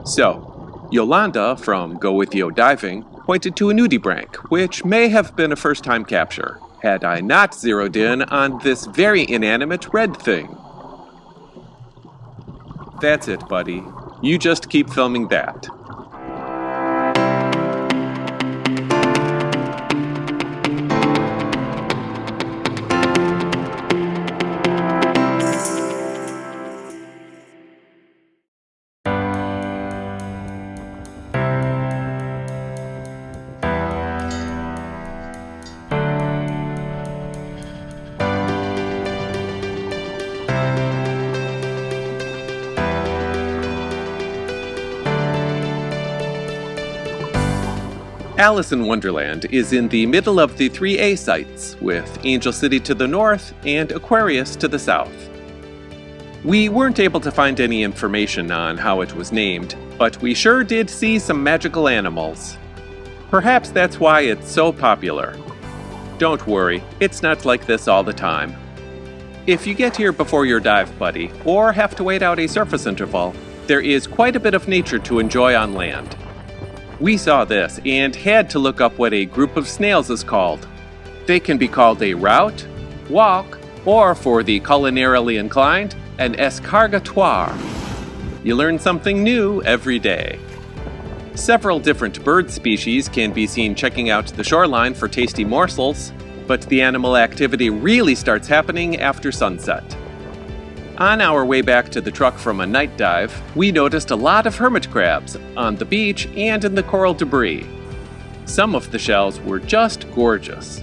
So, Yolanda from Go With Yo Diving pointed to a nudibranch, which may have been a first-time capture, had I not zeroed in on this very inanimate red thing. That's it, buddy. You just keep filming that. Alice in Wonderland is in the middle of the 3A sites, with Angel City to the north and Aquarius to the south. We weren't able to find any information on how it was named, but we sure did see some magical animals. Perhaps that's why it's so popular. Don't worry, it's not like this all the time. If you get here before your dive buddy, or have to wait out a surface interval, there is quite a bit of nature to enjoy on land. We saw this and had to look up what a group of snails is called. They can be called a route, walk, or for the culinarily inclined, an escargatoire. You learn something new every day. Several different bird species can be seen checking out the shoreline for tasty morsels, but the animal activity really starts happening after sunset. On our way back to the truck from a night dive, we noticed a lot of hermit crabs on the beach and in the coral debris. Some of the shells were just gorgeous.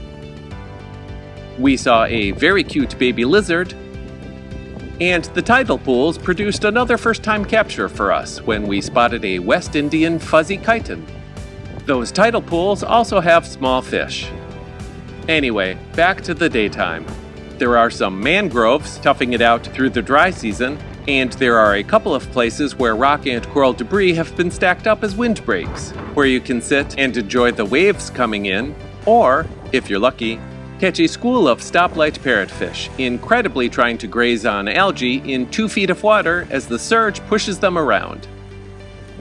We saw a very cute baby lizard, and the tidal pools produced another first-time capture for us when we spotted a West Indian fuzzy chiton. Those tidal pools also have small fish. Anyway, back to the daytime. There are some mangroves toughing it out through the dry season, and there are a couple of places where rock and coral debris have been stacked up as windbreaks, where you can sit and enjoy the waves coming in, or, if you're lucky, catch a school of stoplight parrotfish, incredibly trying to graze on algae in 2 feet of water as the surge pushes them around.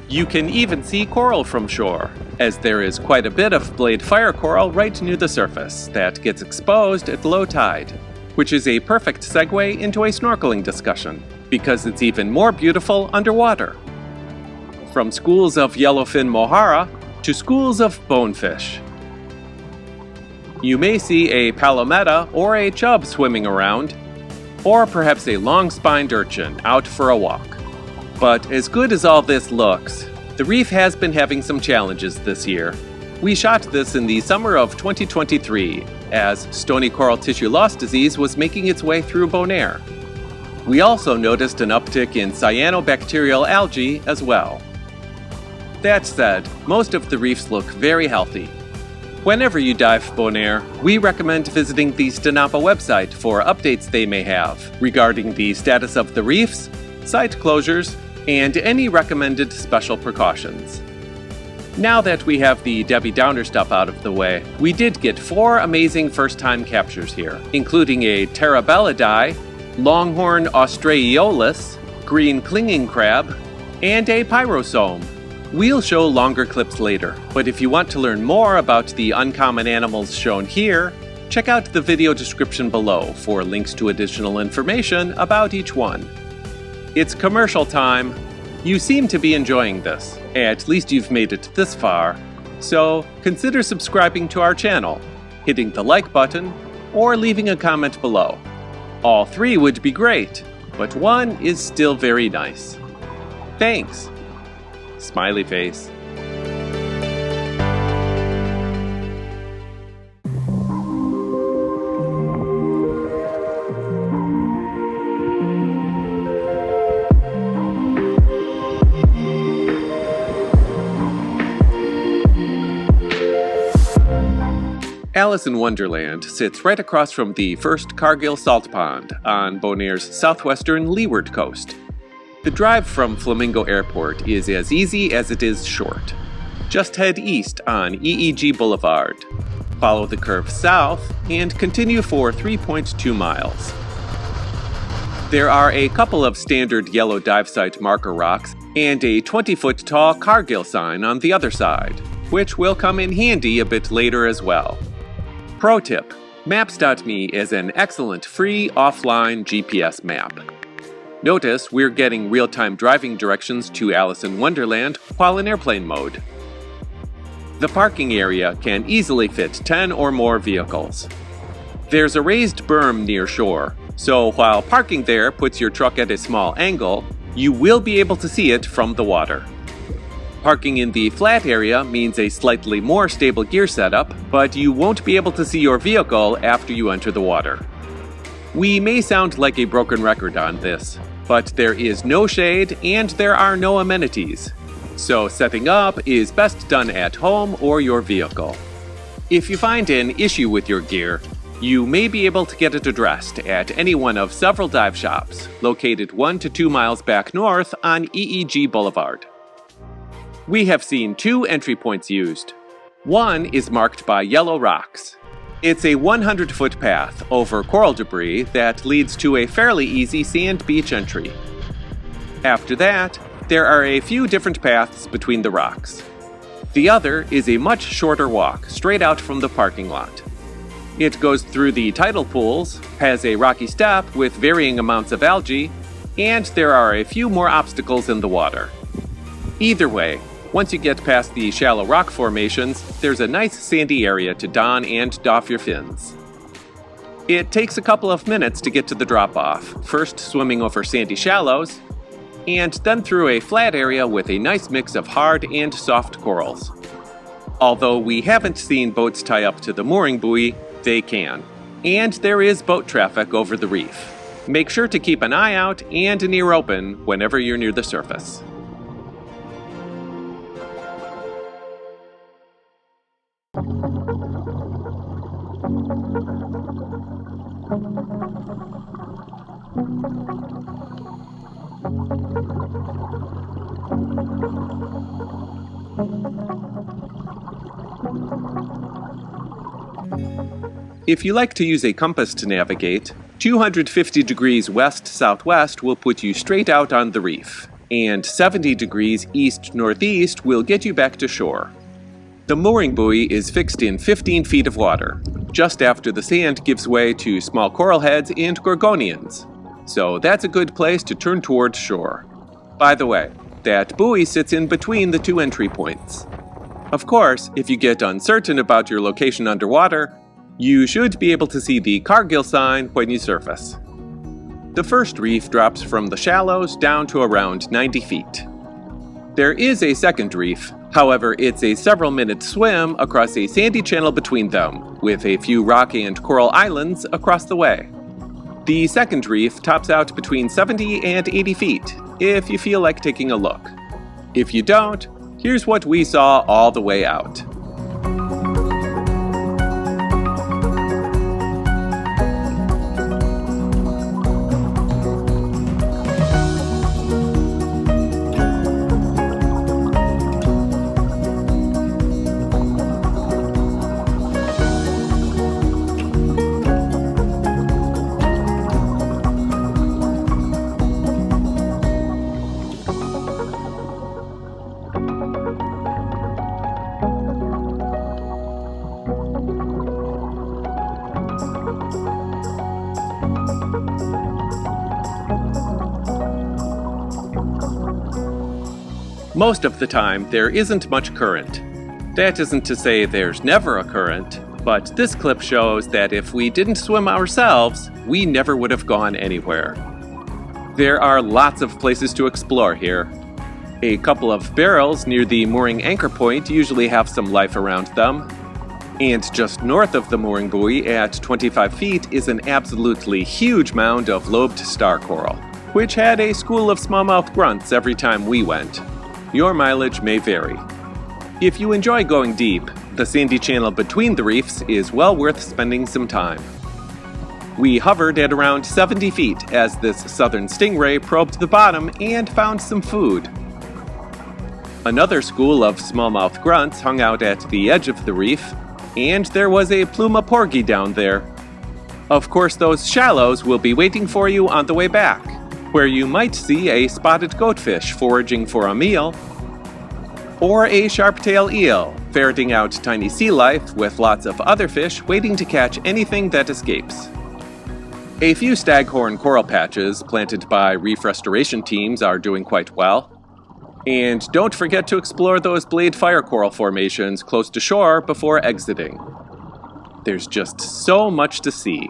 You can even see coral from shore, as there is quite a bit of blade fire coral right near the surface that gets exposed at low tide, which is a perfect segue into a snorkeling discussion, because it's even more beautiful underwater. From schools of yellowfin mohara to schools of bonefish. You may see a palometa or a chub swimming around, or perhaps a long-spined urchin out for a walk. But as good as all this looks, the reef has been having some challenges this year. We shot this in the summer of 2023, as stony coral tissue loss disease was making its way through Bonaire. We also noticed an uptick in cyanobacterial algae as well. That said, most of the reefs look very healthy. Whenever you dive Bonaire, we recommend visiting the Stanapa website for updates they may have regarding the status of the reefs, site closures, and any recommended special precautions. Now that we have the Debbie Downer stuff out of the way, we did get 4 amazing first-time captures here, including a terebellidae, longhorn austraeolis, green clinging crab, and a pyrosome. We'll show longer clips later, but if you want to learn more about the uncommon animals shown here, check out the video description below for links to additional information about each one. It's commercial time. You seem to be enjoying this. At least you've made it this far. So consider subscribing to our channel, hitting the like button, or leaving a comment below. All 3 would be great, but 1 is still very nice. Thanks. Smiley face. Alice in Wonderland sits right across from the first Cargill Salt Pond on Bonaire's southwestern leeward coast. The drive from Flamingo Airport is as easy as it is short. Just head east on EEG Boulevard, follow the curve south, and continue for 3.2 miles. There are a couple of standard yellow dive site marker rocks and a 20-foot tall Cargill sign on the other side, which will come in handy a bit later as well. Pro tip: Maps.me is an excellent free offline GPS map. Notice we're getting real-time driving directions to Alice in Wonderland while in airplane mode. The parking area can easily fit 10 or more vehicles. There's a raised berm near shore, so while parking there puts your truck at a small angle, you will be able to see it from the water. Parking in the flat area means a slightly more stable gear setup, but you won't be able to see your vehicle after you enter the water. We may sound like a broken record on this, but there is no shade and there are no amenities, so setting up is best done at home or your vehicle. If you find an issue with your gear, you may be able to get it addressed at any one of several dive shops located 1 to 2 miles back north on EEG Boulevard. We have seen 2 entry points used. One is marked by yellow rocks. It's a 100-foot path over coral debris that leads to a fairly easy sand beach entry. After that, there are a few different paths between the rocks. The other is a much shorter walk straight out from the parking lot. It goes through the tidal pools, has a rocky step with varying amounts of algae, and there are a few more obstacles in the water. Either way, once you get past the shallow rock formations, there's a nice sandy area to don and doff your fins. It takes a couple of minutes to get to the drop-off, first swimming over sandy shallows, and then through a flat area with a nice mix of hard and soft corals. Although we haven't seen boats tie up to the mooring buoy, they can. And there is boat traffic over the reef. Make sure to keep an eye out and an ear open whenever you're near the surface. If you like to use a compass to navigate, 250 degrees west-southwest will put you straight out on the reef, and 70 degrees east-northeast will get you back to shore. The mooring buoy is fixed in 15 feet of water, just after the sand gives way to small coral heads and gorgonians, so that's a good place to turn towards shore. By the way, that buoy sits in between the 2 entry points. Of course, if you get uncertain about your location underwater, you should be able to see the Cargill sign when you surface. The first reef drops from the shallows down to around 90 feet. There is a second reef, however it's a several-minute swim across a sandy channel between them, with a few rock and coral islands across the way. The second reef tops out between 70 and 80 feet, if you feel like taking a look. If you don't, here's what we saw all the way out. Most of the time, there isn't much current. That isn't to say there's never a current, but this clip shows that if we didn't swim ourselves, we never would have gone anywhere. There are lots of places to explore here. A couple of barrels near the mooring anchor point usually have some life around them, and just north of the mooring buoy at 25 feet is an absolutely huge mound of lobed star coral, which had a school of smallmouth grunts every time we went. Your mileage may vary. If you enjoy going deep, the sandy channel between the reefs is well worth spending some time. We hovered at around 70 feet as this southern stingray probed the bottom and found some food. Another school of smallmouth grunts hung out at the edge of the reef, and there was a pluma porgy down there. Of course, those shallows will be waiting for you on the way back, where you might see a spotted goatfish foraging for a meal, or a sharp-tail eel ferreting out tiny sea life with lots of other fish waiting to catch anything that escapes. A few staghorn coral patches planted by reef restoration teams are doing quite well. And don't forget to explore those blade fire coral formations close to shore before exiting. There's just so much to see.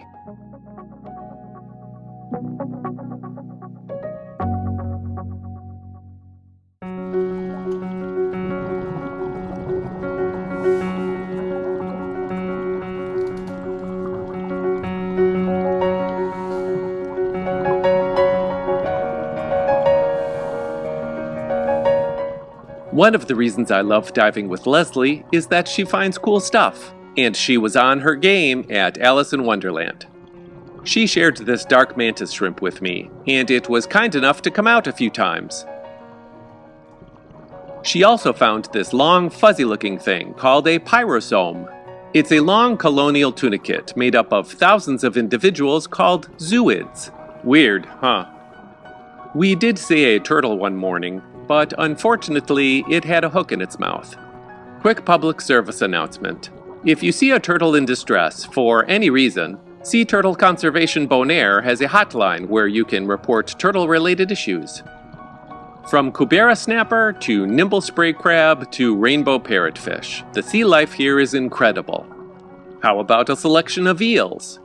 One of the reasons I love diving with Leslie is that she finds cool stuff, and she was on her game at Alice in Wonderland. She shared this dark mantis shrimp with me, and it was kind enough to come out a few times. She also found this long, fuzzy-looking thing called a pyrosome. It's a long colonial tunicate made up of thousands of individuals called zooids. Weird, huh? We did see a turtle one morning, but unfortunately, it had a hook in its mouth. Quick public service announcement. If you see a turtle in distress for any reason, Sea Turtle Conservation Bonaire has a hotline where you can report turtle-related issues. From Kubera snapper to nimble spray crab to rainbow parrotfish, the sea life here is incredible. How about a selection of eels?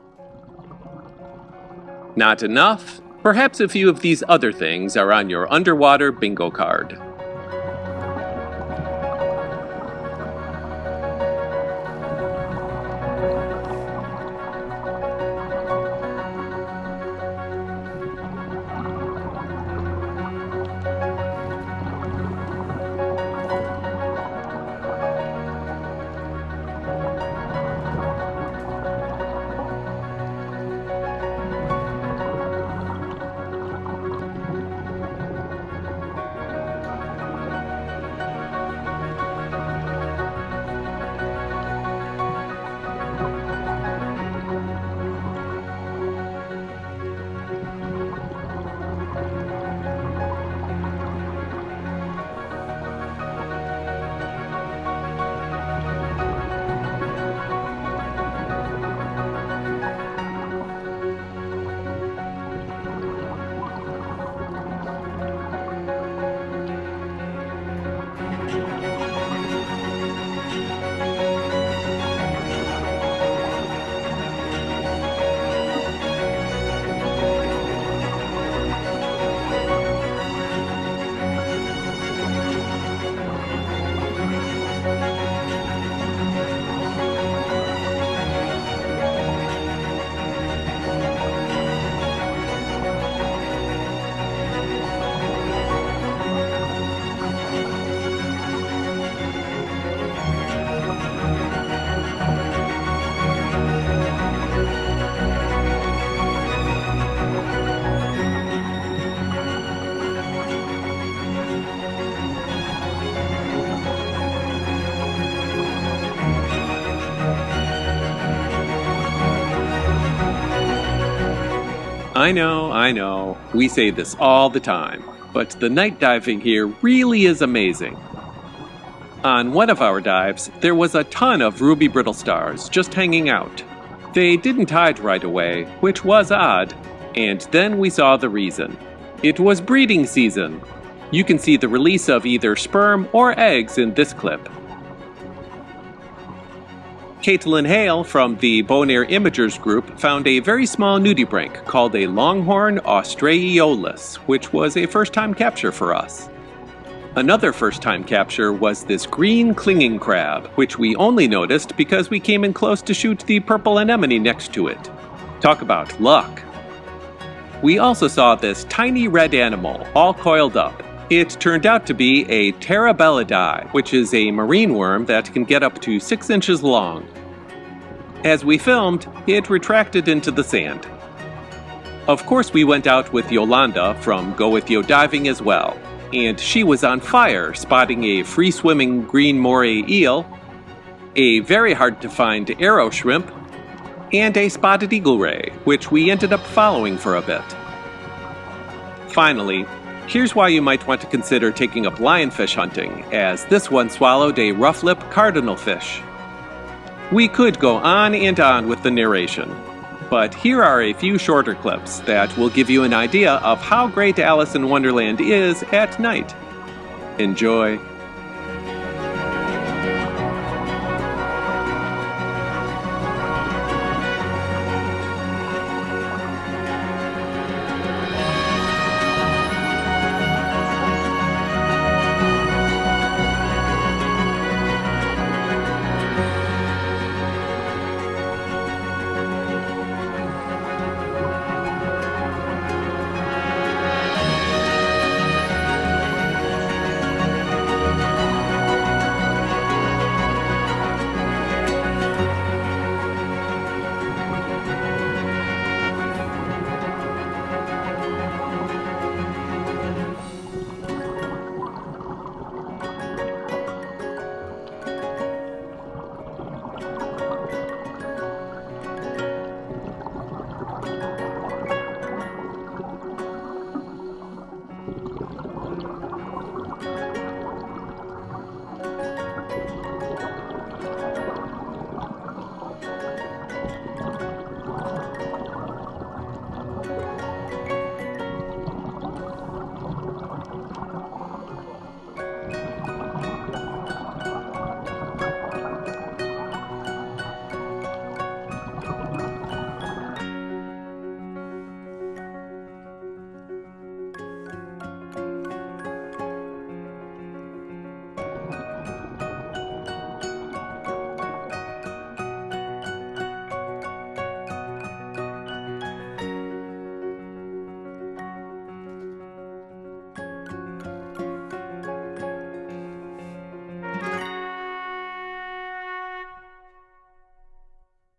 Not enough? Perhaps a few of these other things are on your underwater bingo card. I know, we say this all the time, but the night diving here really is amazing. On one of our dives, there was a ton of ruby brittle stars just hanging out. They didn't hide right away, which was odd, and then we saw the reason. It was breeding season. You can see the release of either sperm or eggs in this clip. Caitlin Hale from the Bonaire Imagers group found a very small nudibranch called a longhorn austraeolis, which was a first-time capture for us. Another first-time capture was this green clinging crab, which we only noticed because we came in close to shoot the purple anemone next to it. Talk about luck. We also saw this tiny red animal, all coiled up. It turned out to be a terebellidae, which is a marine worm that can get up to 6 inches long. As we filmed, it retracted into the sand. Of course, we went out with Yolanda from Go With Yo Diving as well, and she was on fire spotting a free-swimming green moray eel, a very hard-to-find arrow shrimp, and a spotted eagle ray, which we ended up following for a bit. Finally, here's why you might want to consider taking up lionfish hunting, as this one swallowed a rough-lip cardinal fish. We could go on and on with the narration, but here are a few shorter clips that will give you an idea of how great Alice in Wonderland is at night. Enjoy.